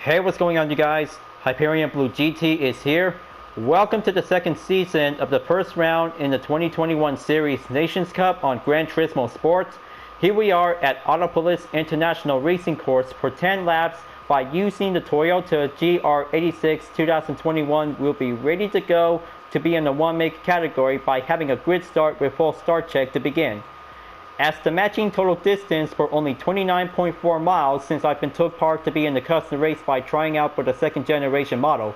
Hey, what's going on, you guys? Hyperion-Blue-GT is here. Welcome to the second season of the first round in the 2021 Series Nations Cup on Gran Turismo Sports. Here we are at Autopolis International Racing Course for 10 laps. By using the Toyota GR86 2021, we'll be ready to go to be in the one make category by having a grid start with full start check to begin. As the matching total distance for only 29.4 miles since I've been took part to be in the custom race by trying out for the second generation model.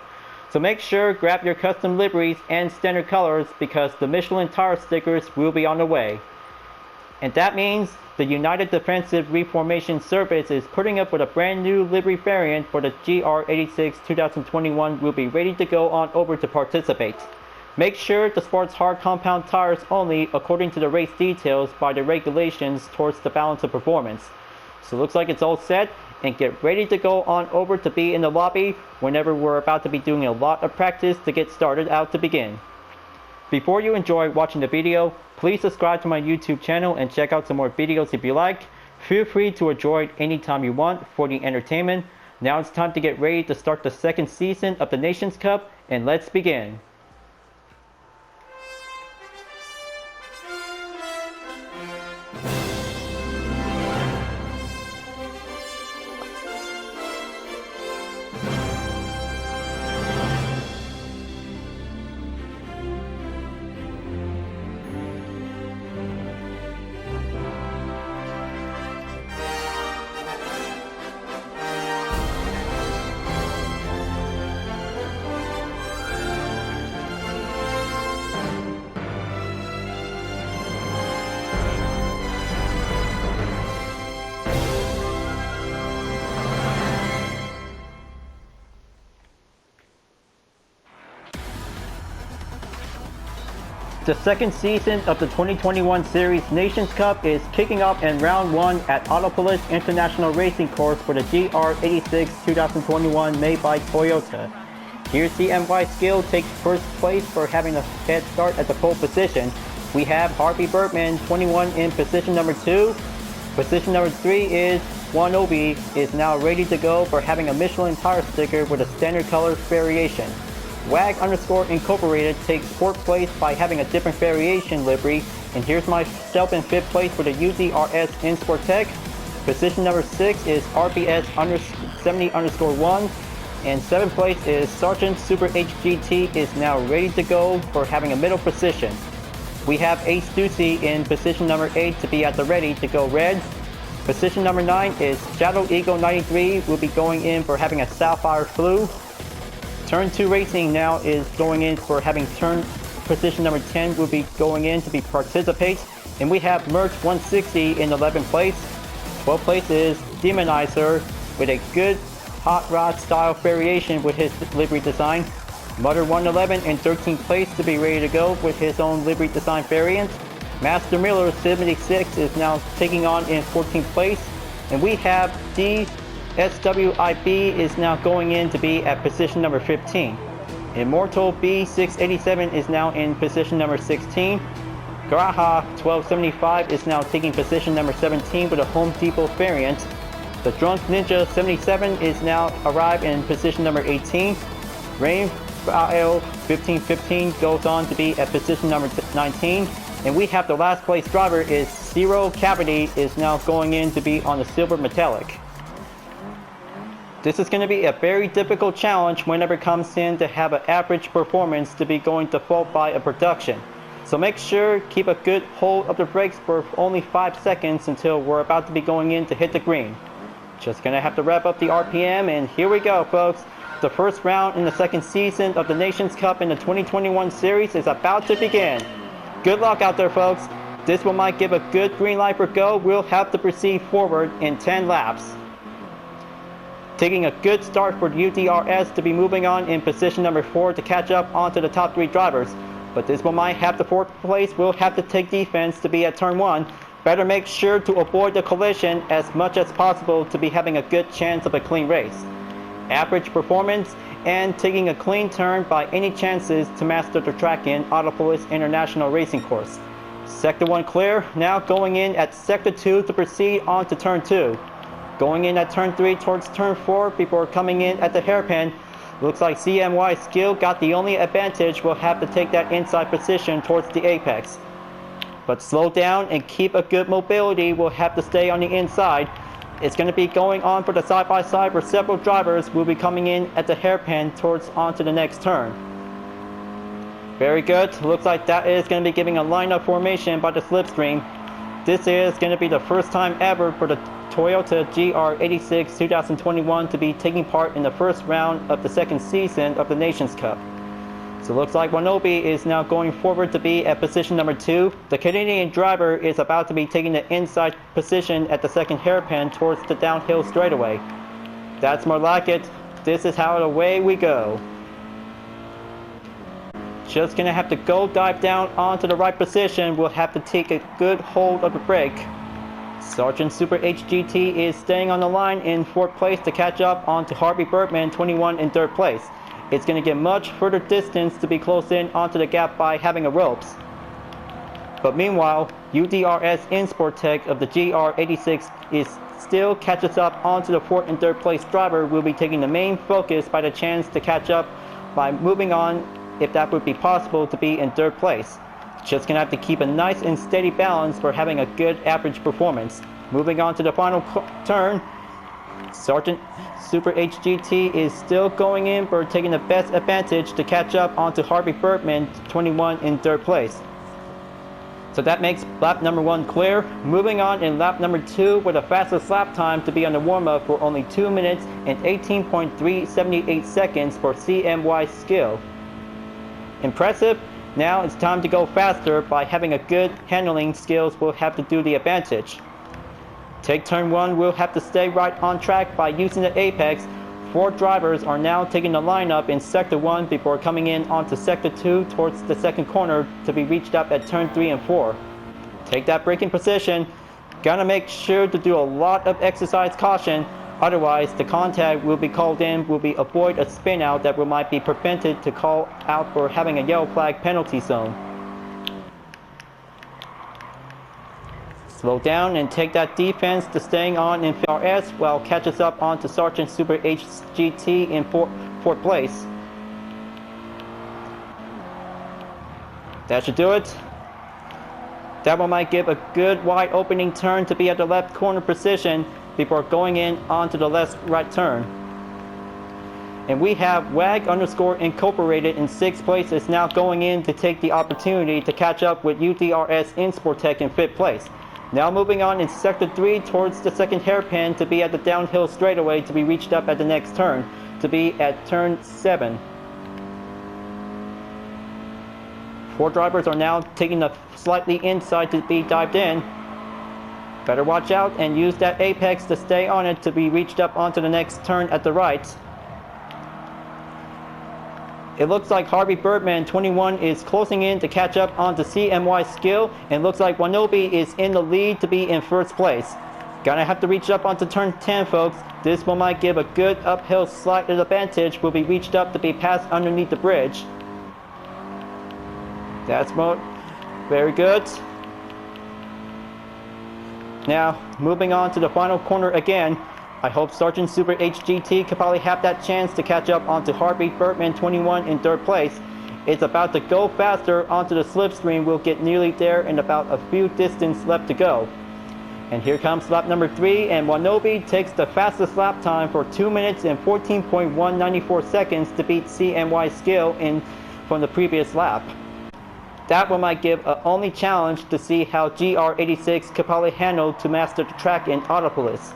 So make sure grab your custom liveries and standard colors because the Michelin tire stickers will be on the way. And that means the United Defensive Reformation Service is putting up with a brand new livery variant for the GR86 2021 will be ready to go on over to participate. Make sure the sports hard compound tires only according to the race details by the regulations towards the balance of performance. So looks like it's all set, and get ready to go on over to be in the lobby whenever we're about to be doing a lot of practice to get started out to begin. Before you enjoy watching the video, please subscribe to my YouTube channel and check out some more videos if you like. Feel free to enjoy it anytime you want for the entertainment. Now it's time to get ready to start the second season of the Nations Cup, and let's begin. The second season of the 2021 Series Nations Cup is kicking off in round 1 at Autopolis International Racing Course for the GR86 2021 made by Toyota. Here CMY Skill takes first place for having a head start at the pole position. We have Harvey Bergman 21 in position number 2. Position number 3 is Wanobi is now ready to go for having a Michelin tire sticker with a standard color variation. WAG_ Incorporated takes 4th place by having a different variation livery, and here's myself in 5th place for the UZRS InSport Tech. Position number 6 is RBS 70_1, and 7th place is Sergeant Super HGT is now ready to go for having a middle position. We have Ace Ducey in position number 8 to be at the ready to go red. Position number 9 is Shadow Eagle 93 will be going in for having a Sapphire Blue. Turn 2 Racing now is going in for having turn position number 10 will be going in to be participate. And we have Merch 160 in 11th place. 12th place is Demonizer with a good hot rod style variation with his livery design. Mother 111 in 13th place to be ready to go with his own livery design variant. Master Miller 76 is now taking on in 14th place. And we have SWIB is now going in to be at position number 15. Immortal B687 is now in position number 16. Graha 1275 is now taking position number 17 with a Home Depot variant. The Drunk Ninja 77 is now arrived in position number 18. Rain L 1515 goes on to be at position number 19. And we have the last place driver is Zero Cavity is now going in to be on the Silver Metallic. This is going to be a very difficult challenge whenever it comes in to have an average performance to be going default by a production. So make sure keep a good hold of the brakes for only 5 seconds until we're about to be going in to hit the green. Just going to have to wrap up the RPM, and here we go, folks. The first round in the second season of the Nations Cup in the 2021 series is about to begin. Good luck out there, folks. This one might give a good green light for go. We'll have to proceed forward in 10 laps. Taking a good start for the UDRS to be moving on in position number 4 to catch up onto the top 3 drivers. But this one might have the 4th place. We'll have to take defense to be at turn 1. Better make sure to avoid the collision as much as possible to be having a good chance of a clean race. Average performance and taking a clean turn by any chances to master the track in Autopolis International Racing Course. Sector 1 clear, now going in at Sector 2 to proceed on to turn 2. going in at turn 3 towards turn 4 before coming in at the hairpin. Looks like CMY Skill got the only advantage. Will have to take that inside position towards the apex. But slow down and keep a good mobility. Will have to stay on the inside. It's going to be going on for the side-by-side where several drivers will be coming in at the hairpin towards onto the next turn. Very good. Looks like that is going to be giving a lineup formation by the slipstream. This is going to be the first time ever for the Toyota GR86 2021 to be taking part in the first round of the second season of the Nations Cup. So it looks like Wanobi is now going forward to be at position number 2. The Canadian driver is about to be taking the inside position at the second hairpin towards the downhill straightaway. That's more like it. This is how away we go. Just gonna have to go dive down onto the right position. We'll have to take a good hold of the brake. Sergeant Super HGT is staying on the line in 4th place to catch up onto Harvey Bergman, 21 in 3rd place. It's going to get much further distance to be close in onto the gap by having a ropes. But meanwhile, UDRS Insportec of the GR86 is still catches up onto the 4th and 3rd place driver. Will be taking the main focus by the chance to catch up by moving on, if that would be possible, to be in 3rd place. Just gonna have to keep a nice and steady balance for having a good average performance. Moving on to the final turn, Sergeant Super HGT is still going in for taking the best advantage to catch up onto Harvey Bergman, 21 in 3rd place. So that makes lap number 1 clear. Moving on in lap number 2 with the fastest lap time to be on the warm-up for only 2 minutes and 18.378 seconds for CMY Skill. Impressive. Now it's time to go faster. By having a good handling skills, we'll have to do the advantage. Take turn 1, we'll have to stay right on track by using the apex. 4 drivers are now taking the lineup in sector 1 before coming in onto sector 2 towards the second corner to be reached up at turn 3 and 4. Take that braking position. Gotta make sure to do a lot of exercise caution. Otherwise, the contact will be called in, will be avoid a spin out that might be prevented to call out for having a yellow flag penalty zone. Slow down and take that defense to staying on in RS while catches up onto Sergeant Super HGT in 4th place. That should do it. That one might give a good wide opening turn to be at the left corner position before going in onto the left right turn. And we have WAG underscore incorporated in 6th place is now going in to take the opportunity to catch up with UDRS Insportec in 5th place. Now moving on in sector 3 towards the second hairpin to be at the downhill straightaway to be reached up at the next turn, to be at turn 7. 4 drivers are now taking the slightly inside to be dived in. Better watch out and use that apex to stay on it to be reached up onto the next turn at the right. It looks like Harvey Bergman, 21, is closing in to catch up onto CMY Skill, and looks like Wanobi is in the lead to be in 1st place. Gonna have to reach up onto turn 10, folks. This one might give a good uphill slight advantage. Will be reached up to be passed underneath the bridge. That's very good. Now, moving on to the final corner again. I hope Sergeant Super HGT could probably have that chance to catch up onto Harvey Bergman, 21 in 3rd place. It's about to go faster onto the slipstream. We'll get nearly there in about a few distance left to go. And here comes lap number 3, and Wanobi takes the fastest lap time for 2 minutes and 14.194 seconds to beat CMY Skill from the previous lap. That one might give an only challenge to see how GR86 could probably handle to master the track in Autopolis.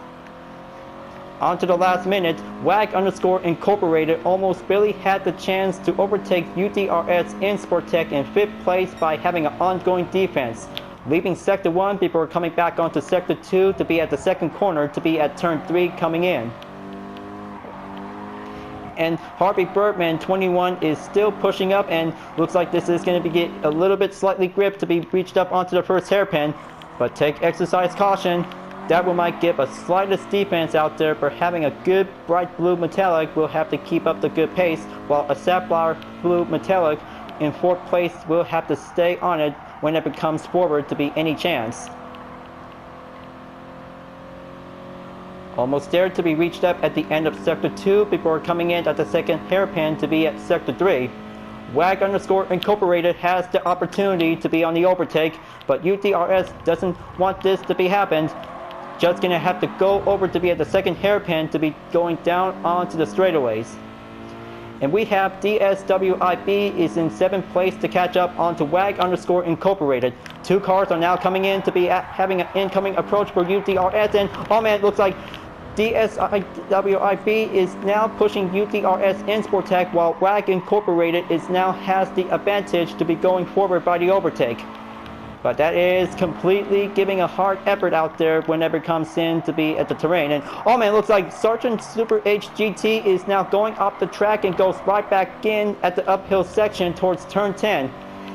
On to the last minute, WAG underscore incorporated almost barely had the chance to overtake UDRS Insportec in 5th place by having an ongoing defense, leaving sector 1 before coming back onto sector 2 to be at the second corner to be at turn 3 coming in. And Harvey Bergman, 21, is still pushing up, and looks like this is going to get a little bit slightly gripped to be reached up onto the first hairpin. But take exercise caution. That one might give a slightest defense out there, for having a good bright blue metallic will have to keep up the good pace, while a sapphire blue metallic in 4th place will have to stay on it whenever it comes forward to be any chance. Almost there to be reached up at the end of Sector 2 before coming in at the second hairpin to be at Sector 3. WAG underscore Incorporated has the opportunity to be on the overtake, but UTRS doesn't want this to be happened. Just gonna have to go over to be at the second hairpin to be going down onto the straightaways. And we have DSWIB is in 7th place to catch up onto WAG underscore Incorporated. Two cars are now coming in to be having an incoming approach for UTRS, and oh man, it looks like DSWIB is now pushing UTRS in Sportec, while WAG Incorporated is now has the advantage to be going forward by the overtake. But that is completely giving a hard effort out there whenever it comes in to be at the terrain. And oh man, it looks like Sergeant Super HGT is now going off the track and goes right back in at the uphill section towards turn 10.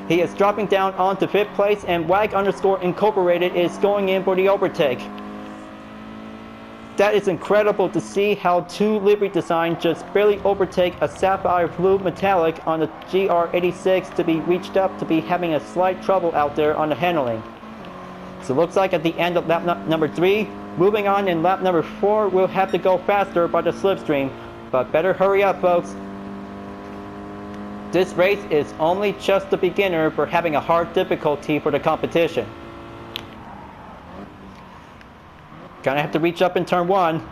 He is dropping down onto 5th place, and WAG underscore Incorporated is going in for the overtake. That is incredible to see how two livery designs just barely overtake a sapphire blue metallic on the GR86 to be reached up to be having a slight trouble out there on the handling. So it looks like at the end of lap number 3, moving on in lap number 4, we'll have to go faster by the slipstream, but better hurry up, folks. This race is only just the beginner for having a hard difficulty for the competition. Gonna have to reach up in turn 1.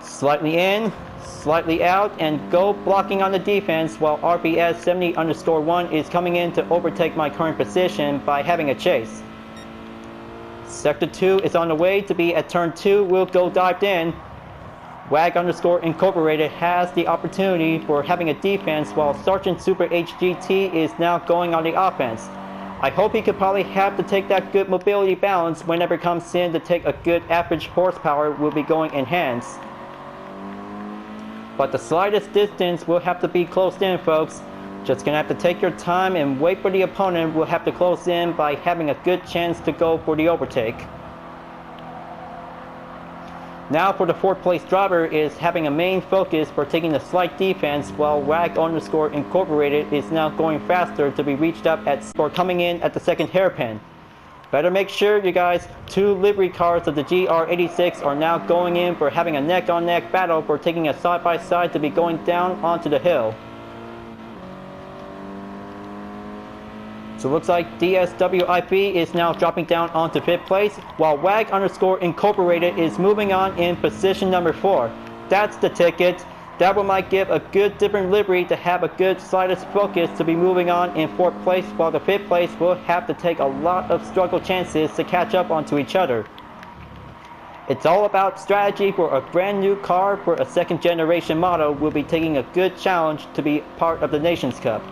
Slightly in, slightly out, and go blocking on the defense while RBS 70_1 is coming in to overtake my current position by having a chase. Sector 2 is on the way to be at turn 2, we'll go dived in. WAG underscore Incorporated has the opportunity for having a defense while Sergeant Super HGT is now going on the offense. I hope he could probably have to take that good mobility balance whenever it comes in to take a good average horsepower will be going in hands. But the slightest distance will have to be closed in, folks. Just gonna have to take your time and wait for the opponent will have to close in by having a good chance to go for the overtake. Now for the 4th place driver is having a main focus for taking a slight defense while WAG underscore Incorporated is now going faster to be reached up at or coming in at the second hairpin. Better make sure you guys, two livery cars of the GR86 are now going in for having a neck-on-neck battle for taking a side-by-side to be going down onto the hill. So it looks like DSWIB is now dropping down onto 5th place, while WAG underscore Incorporated is moving on in position number 4. That's the ticket. That one might give a good different livery to have a good slightest focus to be moving on in 4th place, while the 5th place will have to take a lot of struggle chances to catch up onto each other. It's all about strategy for a brand new car for a 2nd generation model will be taking a good challenge to be part of the Nations Cup.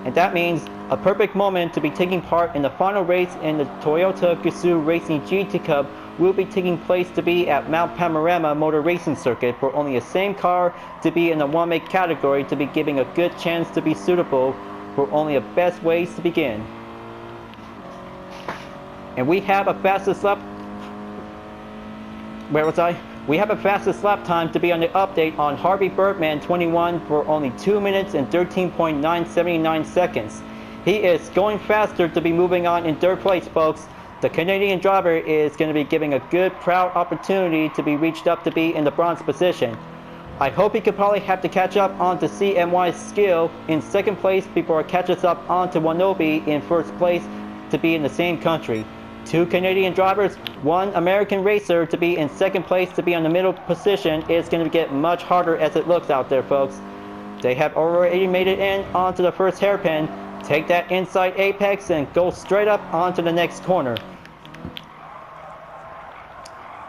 And that means a perfect moment to be taking part in the final race in the Toyota Gazoo Racing GT Cup will be taking place to be at Mount Panorama Motor Racing Circuit for only the same car to be in the 1-make category to be giving a good chance to be suitable for only the best ways to begin. And we have a fastest lap... Where was I? We have a fastest lap time to be on the update on Harvey Birdman 21 for only 2 minutes and 13.979 seconds. He is going faster to be moving on in 3rd place, folks. The Canadian driver is going to be giving a good, proud opportunity to be reached up to be in the bronze position. I hope he could probably have to catch up onto CMY's skill in 2nd place before it catches up onto Wanobi in 1st place to be in the same country. 2 Canadian drivers, 1 American racer to be in 2nd place to be on the middle position is going to get much harder as it looks out there, folks. They have already made it in onto the 1st hairpin. Take that inside apex and go straight up onto the next corner.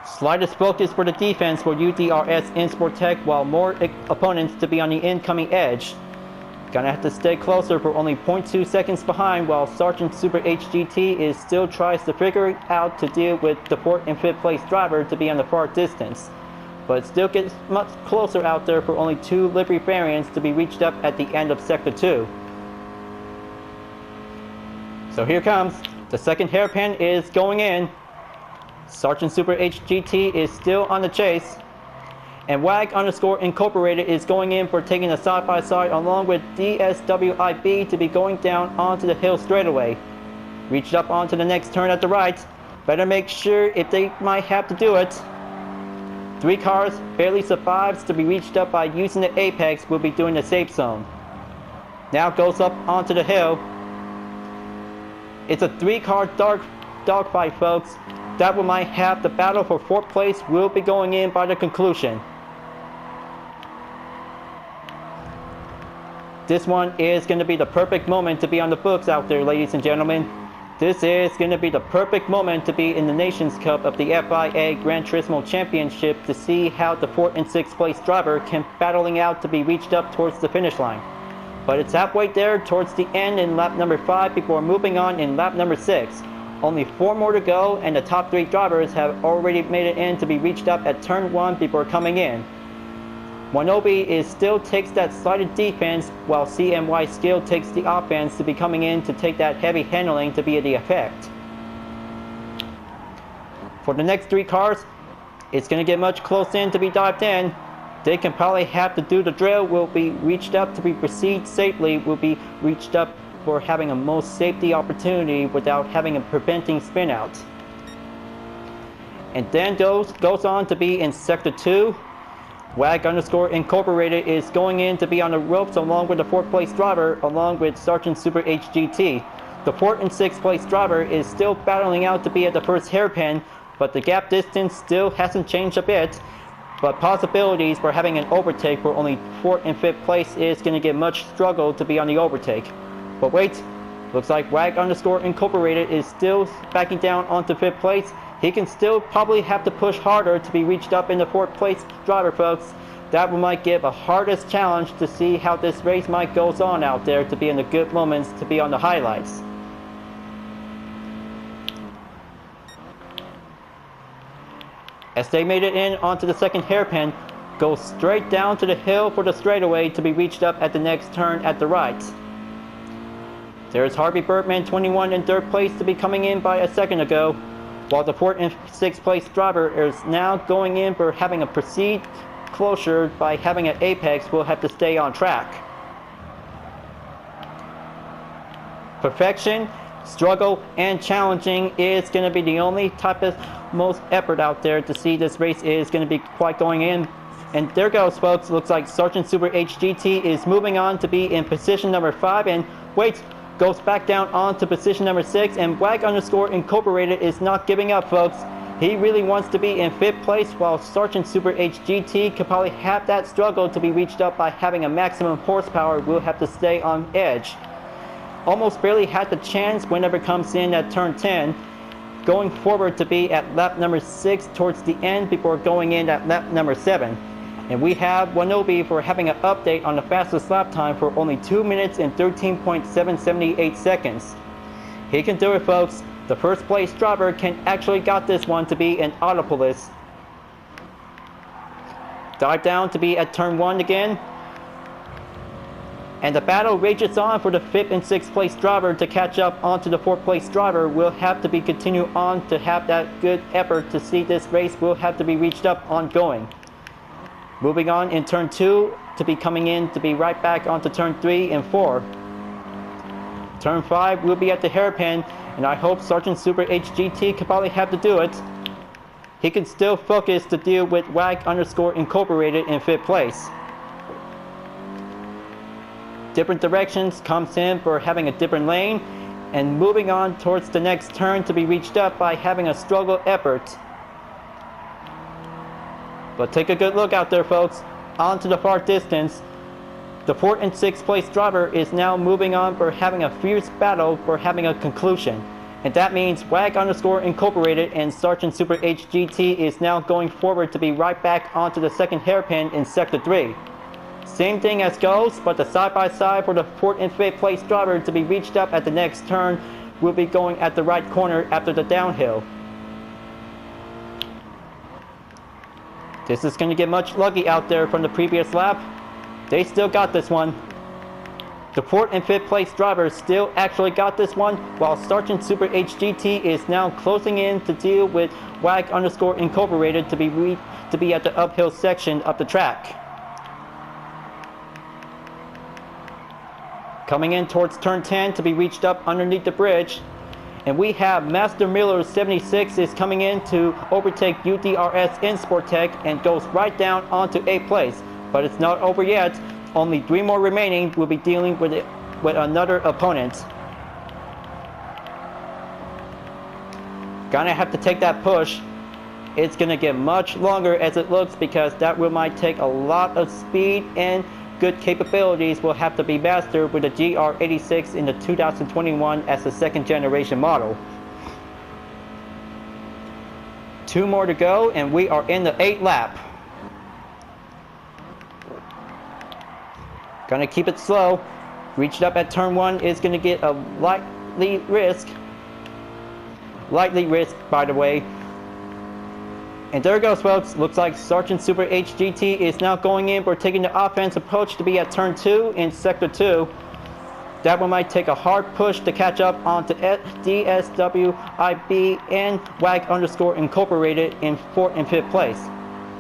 Slightest focus for the defense for UTRS in Sportec while more opponents to be on the incoming edge. Gonna have to stay closer for only 0.2 seconds behind while Sergeant Super HGT is still tries to figure out to deal with the 4th and 5th place driver to be on the far distance. But still gets much closer out there for only 2 livery variants to be reached up at the end of Sector 2. So here comes, the 2nd hairpin is going in. Sergeant Super HGT is still on the chase. And WAG underscore Incorporated is going in for taking a side-by-side along with DSWIB to be going down onto the hill straightaway. Reached up onto the next turn at the right. Better make sure if they might have to do it. 3 cars barely survives to be reached up by using the apex will be doing the safe zone. Now goes up onto the hill. It's a 3-car dogfight, folks. That one might have the battle for 4th place will be going in by the conclusion. This one is going to be the perfect moment to be on the books out there, ladies and gentlemen. This is going to be the perfect moment to be in the Nations Cup of the FIA Gran Turismo Championship to see how the 4th and 6th place driver can battling out to be reached up towards the finish line. But it's halfway there towards the end in lap number 5 before moving on in lap number 6. Only 4 more to go and the top 3 drivers have already made it in to be reached up at turn 1 before coming in. Wanobi still takes that slighted defense while CMY Skill takes the offense to be coming in to take that heavy handling to be the effect. For the next 3 cars, it's going to get much close in to be dived in. They can probably have to do the drill, will be reached up to be proceed safely, will be reached up for having a most safety opportunity without having a preventing spin out. And then goes on to be in Sector 2. WAG_Incorporated is going in to be on the ropes along with the 4th place driver along with Sergeant Super HGT. The 4th and 6th place driver is still battling out to be at the first hairpin, but the gap distance still hasn't changed a bit. But possibilities for having an overtake for only 4th and 5th place is going to get much struggle to be on the overtake. But wait, looks like WAG_Incorporated is still backing down onto 5th place. He can still probably have to push harder to be reached up in the 4th place driver, folks. That might give a hardest challenge to see how this race might goes on out there to be in the good moments to be on the highlights. As they made it in onto the second hairpin, go straight down to the hill for the straightaway to be reached up at the next turn at the right. There's Harvey Birdman 21 in 3rd place to be coming in by a second ago, while the 4th and 6th place driver is now going in for having a proceed closure by having an apex will have to stay on track. Perfection, struggle, and challenging is going to be the only type of most effort out there to see this race is going to be quite going in. And there goes, folks. Looks like Sergeant Super HGT is moving on to be in position number 5 and wait, goes back down on to position number 6, and WAG_Incorporated is not giving up, folks. He really wants to be in 5th place, while Sergeant Super HGT could probably have that struggle to be reached up by having a maximum horsepower, will have to stay on edge. Almost barely had the chance whenever comes in at turn 10, going forward to be at lap number 6 towards the end before going in at lap number 7. And we have Wanobi for having an update on the fastest lap time for only 2 minutes and 13.778 seconds. He can do it, folks. The 1st place driver can actually got this one to be in Autopolis. Dive down to be at turn 1 again. And the battle rages on for the 5th and 6th place driver to catch up onto the 4th place driver. Will have to be continue on to have that good effort to see this race will have to be reached up ongoing. Moving on in turn 2 to be coming in to be right back onto turn 3 and 4. Turn 5 will be at the hairpin, and I hope Sergeant Super HGT could probably have to do it. He can still focus to deal with WAG_Incorporated in 5th place. Different directions comes in for having a different lane, and moving on towards the next turn to be reached up by having a struggle effort. But take a good look out there, folks. On to the far distance. The 4th and 6th place driver is now moving on for having a fierce battle for having a conclusion. And that means WAG_Incorporated and Sergeant Super HGT is now going forward to be right back onto the second hairpin in Sector 3. Same thing as goes, but the side-by-side for the 4th and 5th place driver to be reached up at the next turn will be going at the right corner after the downhill. This is going to get much lucky out there from the previous lap. They still got this one. The 4th and 5th place drivers still actually got this one, while Sergeant Super HGT is now closing in to deal with WAG_Incorporated to be at the uphill section of the track. Coming in towards turn 10 to be reached up underneath the bridge. And we have Master Miller 76 is coming in to overtake UDRS in Sport Tech and goes right down onto 8th place. But it's not over yet. Only 3 more remaining. Will be dealing with another opponent. Gonna have to take that push. It's gonna get much longer as it looks, because that will might take a lot of speed, and good capabilities will have to be mastered with the GR86 in the 2021 as the 2nd generation model. 2 more to go and we are in the 8th lap. Gonna keep it slow. Reached up at turn 1 is gonna get a lightly risk, by the way. And there it goes, folks. Looks like Sergeant Super HGT is now going in. We're taking the offense approach to be at turn 2 in sector 2. That one might take a hard push to catch up onto DSWIB and WAG Incorporated in 4th and 5th place.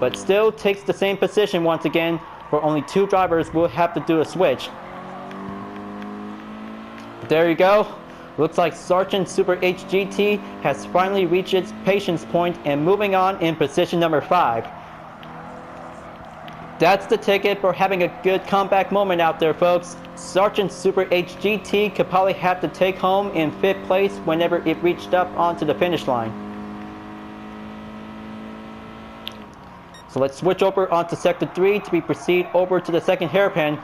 But still takes the same position once again, for only 2 drivers will have to do a switch. There you go. Looks like Sergeant Super HGT has finally reached its patience point and moving on in position number 5. That's the ticket for having a good comeback moment out there, folks. Sergeant Super HGT could probably have to take home in 5th place whenever it reached up onto the finish line. So let's switch over onto sector 3 to proceed over to the 2nd hairpin.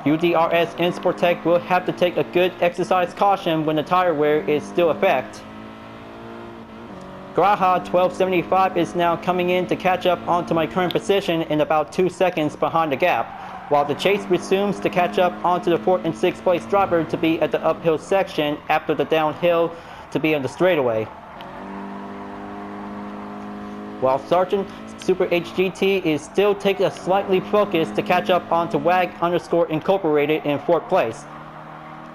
UDRS in Sport Tech will have to take a good exercise caution when the tire wear is still effect. Graha 1275 is now coming in to catch up onto my current position in about 2 seconds behind the gap, while the chase resumes to catch up onto the 4th and 6th place driver to be at the uphill section after the downhill to be on the straightaway. While Sergeant Super HGT is still taking a slightly focus to catch up onto WAG Incorporated in 4th place.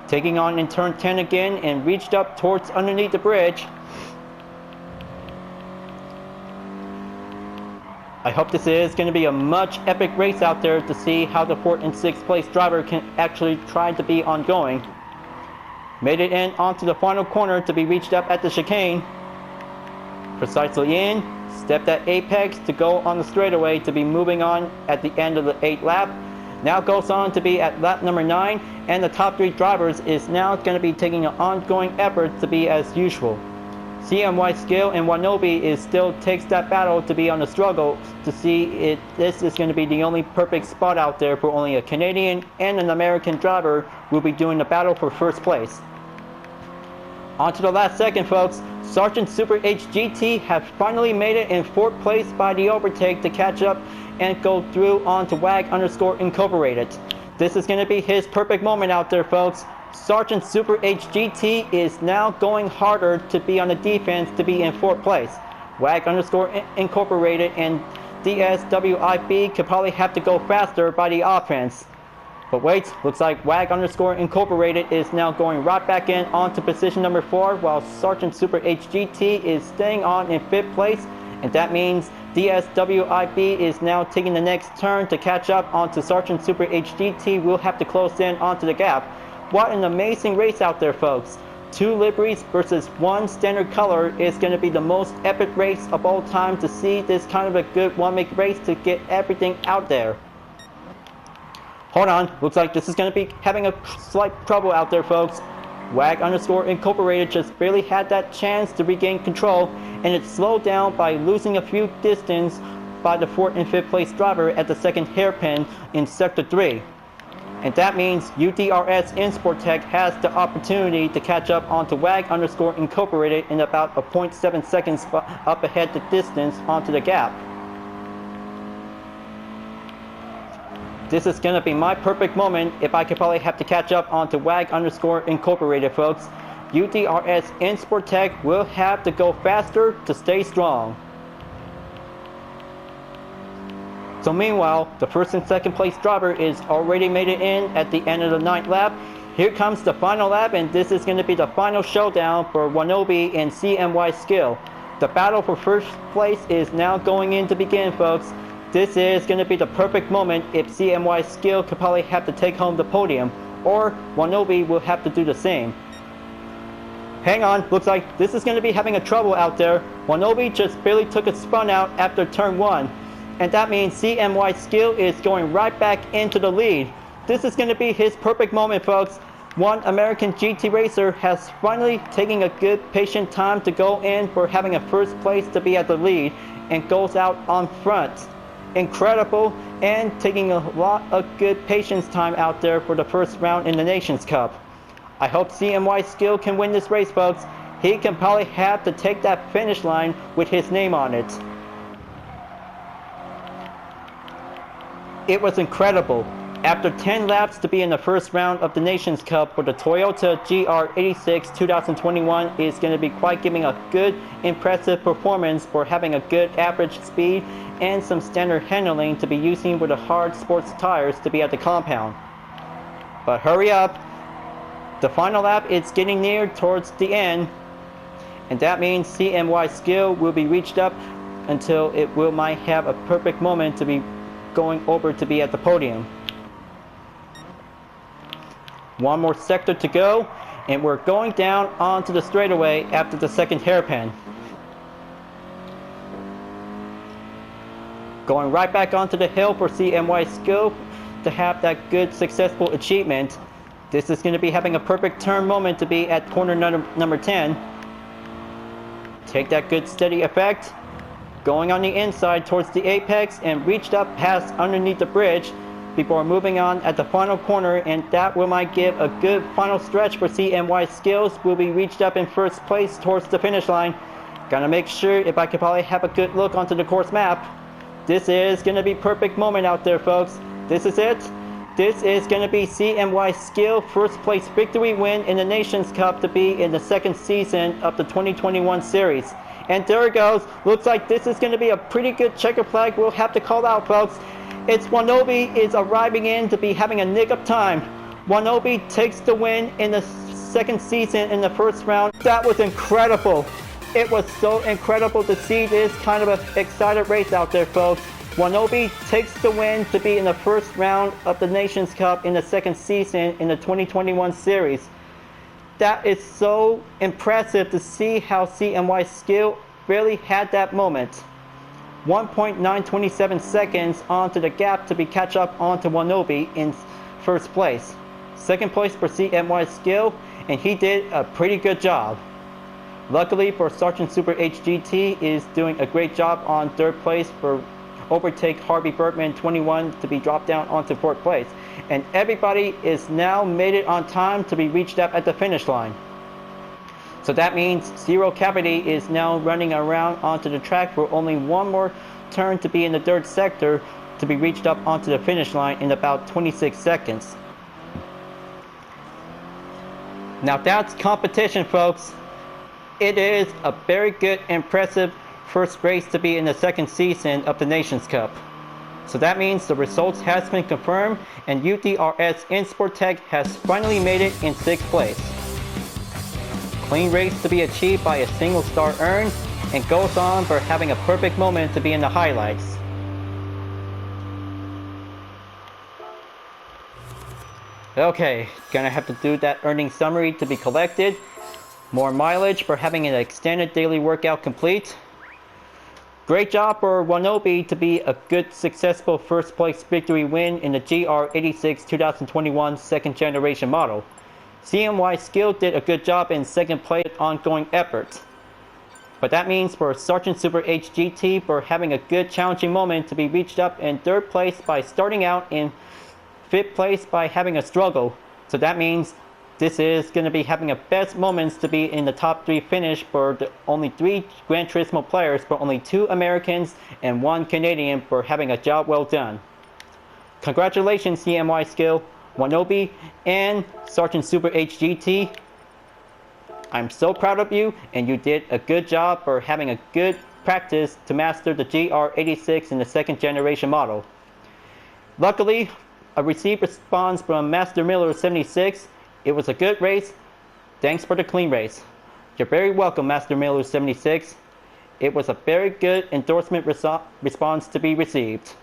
Taking on in turn 10 again and reached up towards underneath the bridge. I hope this is going to be a much epic race out there to see how the 4th and 6th place driver can actually try to be ongoing. Made it in onto the final corner to be reached up at the chicane. Precisely in. Stepped at apex to go on the straightaway to be moving on at the end of the 8th lap. Now goes on to be at lap number 9, and the top 3 drivers is now going to be taking an ongoing effort to be as usual. CMY Skill and Wanobi is still takes that battle to be on the struggle to see if this is going to be the only perfect spot out there for only a Canadian and an American driver will be doing the battle for 1st place. On to the last second, folks. Sergeant Super HGT have finally made it in 4th place by the overtake to catch up and go through on to WAG Incorporated. This is going to be his perfect moment out there, folks. Sergeant Super HGT is now going harder to be on the defense to be in 4th place. WAG Incorporated and DSWIB could probably have to go faster by the offense. But wait, looks like WAG Incorporated is now going right back in onto position number 4, while Sergeant Super HGT is staying on in 5th place, and that means DSWIB is now taking the next turn to catch up onto Sergeant Super HGT. Will have to close in onto the gap. What an amazing race out there, folks. 2 liveries versus 1 standard color is going to be the most epic race of all time to see this kind of a good one-make race to get everything out there. Hold on, looks like this is going to be having a slight trouble out there, folks. WAG Incorporated just barely had that chance to regain control, and it slowed down by losing a few distance by the 4th and 5th place driver at the 2nd hairpin in sector 3. And that means UDRS in Sport Tech has the opportunity to catch up onto WAG Incorporated in about a 0.7 seconds up ahead the distance onto the gap. This is going to be my perfect moment if I could probably have to catch up onto WAG Incorporated, folks. UDRS in Sport Tech will have to go faster to stay strong. So meanwhile, the 1st and 2nd place driver is already made it in at the end of the 9th lap. Here comes the final lap, and this is going to be the final showdown for Wanobi and CMY Skill. The battle for 1st place is now going in to begin, folks. This is going to be the perfect moment if CMY Skill could probably have to take home the podium, or Wanobi will have to do the same. Hang on, looks like this is going to be having a trouble out there. Wanobi just barely took a spun out after turn 1. And that means CMY Skill is going right back into the lead. This is going to be his perfect moment, folks. One American GT racer has finally taken a good patient time to go in for having a first place to be at the lead and goes out on front. Incredible, and taking a lot of good patience time out there for the first round in the Nations Cup. I hope CMY Skill can win this race, folks. He can probably have to take that finish line with his name on it. It was incredible. After 10 laps to be in the first round of the Nations Cup for the Toyota GR86 2021 is going to be quite giving a good, impressive performance for having a good average speed and some standard handling to be using with the hard sports tires to be at the compound. But hurry up. The final lap is getting near towards the end, and that means CMY Skill will be reached up until it might have a perfect moment to be going over to be at the podium. One more sector to go, and we're going down onto the straightaway after the second hairpin. Going right back onto the hill for CMY Skill to have that good successful achievement. This is going to be having a perfect turn moment to be at corner number 10. Take that good steady effect. Going on the inside towards the apex and reached up past underneath the bridge before moving on at the final corner, and that might give a good final stretch for CMY Skills. Will be reached up in first place towards the finish line. Gotta make sure if I could probably have a good look onto the course map. This is going to be perfect moment out there, folks. This is it. This is going to be CMY Skill first place victory win in the Nations Cup to be in the second season of the 2021 series. And there it goes. Looks like this is going to be a pretty good checker flag we'll have to call out, folks. It's Wanobi is arriving in to be having a nick of time. Wanobi takes the win in the second season in the first round. That was incredible. It was so incredible to see this kind of an excited race out there, folks. Wanobi takes the win to be in the first round of the Nations Cup in the second season in the 2021 series. That is so impressive to see how CMY Skill really had that moment. 1.927 seconds onto the gap to be catch up onto Wanobi in first place. Second place for CMY Skill, and he did a pretty good job. Luckily for Sergeant Super HGT is doing a great job on third place for overtake Harvey Bergman 21 to be dropped down onto fourth place. And everybody is now made it on time to be reached up at the finish line. So that means Zero Cavity is now running around onto the track for only one more turn to be in the third sector to be reached up onto the finish line in about 26 seconds. Now that's competition, folks. It is a very good, impressive first race to be in the second season of the Nations Cup. So that means the results has been confirmed and UDRS InSportTech has finally made it in 6th place. Clean race to be achieved by a single star earned, and goes on for having a perfect moment to be in the highlights. Okay, gonna have to do that earning summary to be collected. More mileage for having an extended daily workout complete. Great job for Wanobi to be a good, successful first place victory win in the GR86 2021 second generation model. CMY Skill did a good job in second place ongoing effort. But that means for Sergeant Super HGT for having a good challenging moment to be reached up in third place by starting out in fifth place by having a struggle. So that means this is going to be having a best moments to be in the top 3 finish for the only 3 Gran Turismo players, but only 2 Americans and 1 Canadian for having a job well done. Congratulations CMY Skill, Wanobi, and Sergeant Super HGT. I'm so proud of you, and you did a good job for having a good practice to master the GR86 in the second generation model. Luckily, I received response from Master Miller 76. It was a good race. Thanks for the clean race. You're very welcome, Master Miller 76. It was a very good endorsement response to be received.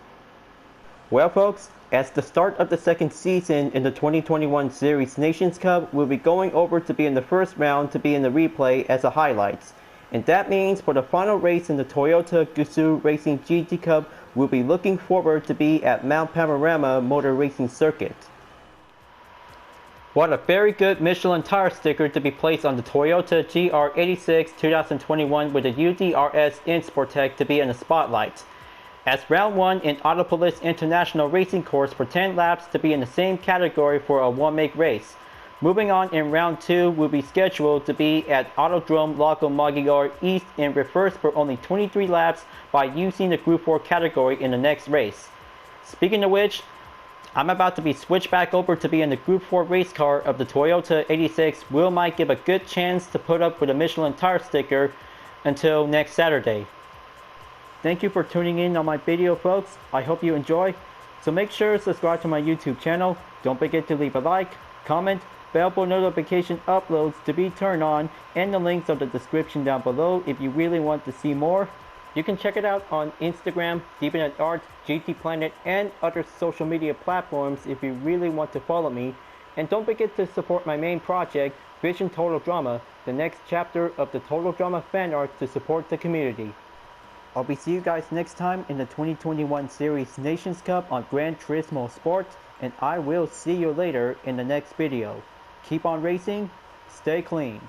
Well folks, as the start of the second season in the 2021 Series Nations Cup, we'll be going over to be in the first round to be in the replay as a highlights. And that means for the final race in the Toyota Gazoo Racing GT Cup, we'll be looking forward to be at Mount Panorama Motor Racing Circuit. What a very good Michelin tire sticker to be placed on the Toyota GR86 2021 with the UDRS in Sportec to be in the spotlight. As round 1 in Autopolis International Racing Course for 10 laps to be in the same category for a one-make race. Moving on in round 2 will be scheduled to be at Autodrome Lago Maggiore East in reverse for only 23 laps by using the Group 4 category in the next race. Speaking of which, I'm about to be switched back over to be in the Group 4 race car of the Toyota 86. Will might give a good chance to put up with a Michelin tire sticker until next Saturday. Thank you for tuning in on my video folks, I hope you enjoy. So make sure to subscribe to my YouTube channel, don't forget to leave a like, comment, bell for notification uploads to be turned on, and the links are in the description down below if you really want to see more. You can check it out on Instagram, Deepin Art, GT Planet, and other social media platforms if you really want to follow me. And don't forget to support my main project, Vision Total Drama, the next chapter of the Total Drama fan art to support the community. I'll be seeing you guys next time in the 2021 Series Nations Cup on Gran Turismo Sport, and I will see you later in the next video. Keep on racing, stay clean.